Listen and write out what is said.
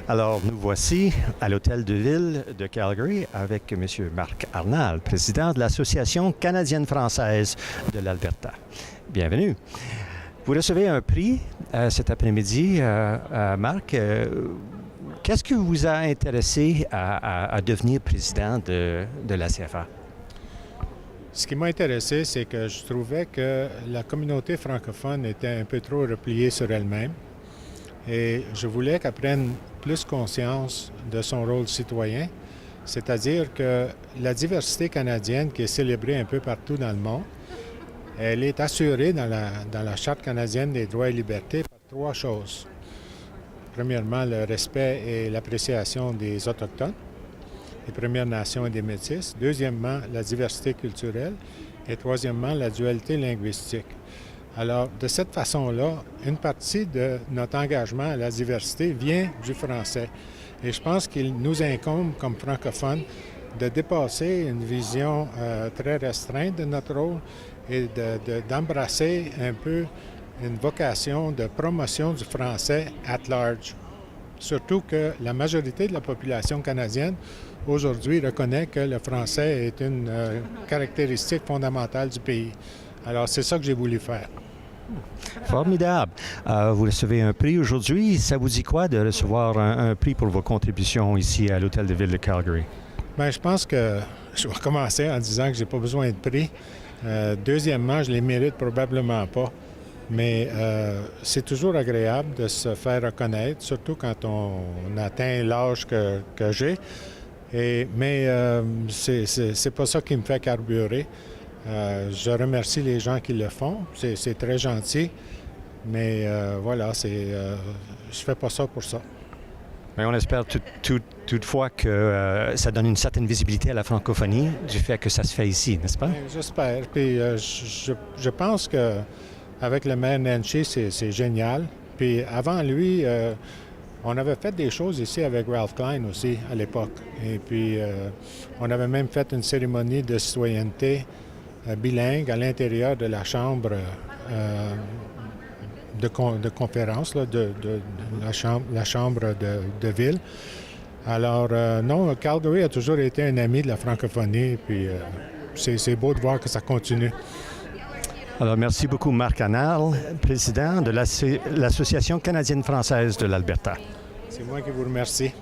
Alors, nous voici à l'Hôtel de Ville de Calgary avec M. Marc Arnal, président de l'Association canadienne-française de l'Alberta. Bienvenue. Vous recevez un prix cet après-midi, Marc. Qu'est-ce qui vous a intéressé à devenir président de la CFA? Ce qui m'a intéressé, c'est que je trouvais que la communauté francophone était un peu trop repliée sur elle-même. Et je voulais qu'elle prenne plus conscience de son rôle citoyen, c'est-à-dire que la diversité canadienne qui est célébrée un peu partout dans le monde, elle est assurée dans la Charte canadienne des droits et libertés par trois choses. Premièrement, le respect et l'appréciation des Autochtones, des Premières Nations et des Métis. Deuxièmement, la diversité culturelle. Et troisièmement, la dualité linguistique. Alors, de cette façon-là, une partie de notre engagement à la diversité vient du français. Et je pense qu'il nous incombe, comme francophones, de dépasser une vision très restreinte de notre rôle et d'embrasser un peu une vocation de promotion du français at large. Surtout que la majorité de la population canadienne, aujourd'hui, reconnaît que le français est une caractéristique fondamentale du pays. Alors, c'est ça que j'ai voulu faire. Formidable. Vous recevez un prix aujourd'hui. Ça vous dit quoi de recevoir un prix pour vos contributions ici à l'Hôtel de Ville de Calgary? Bien, je pense que je vais commencer en disant que je n'ai pas besoin de prix. Deuxièmement, je ne les mérite probablement pas. Mais c'est toujours agréable de se faire reconnaître, surtout quand on atteint l'âge que j'ai. Mais c'est pas ça qui me fait carburer. Je remercie les gens qui le font. C'est très gentil. Mais voilà, je fais pas ça pour ça. Mais on espère toutefois que ça donne une certaine visibilité à la francophonie du fait que ça se fait ici, n'est-ce pas? J'espère. Puis je pense que avec le maire Nenshi, c'est génial. Puis avant lui, on avait fait des choses ici avec Ralph Klein aussi à l'époque. Et puis on avait même fait une cérémonie de citoyenneté bilingue à l'intérieur de la chambre de conférence, là, de la chambre de ville. Alors non, Calgary a toujours été un ami de la francophonie. Puis c'est beau de voir que ça continue. Alors, merci beaucoup, Marc Arnal, président de l'Association canadienne-française de l'Alberta. C'est moi qui vous remercie.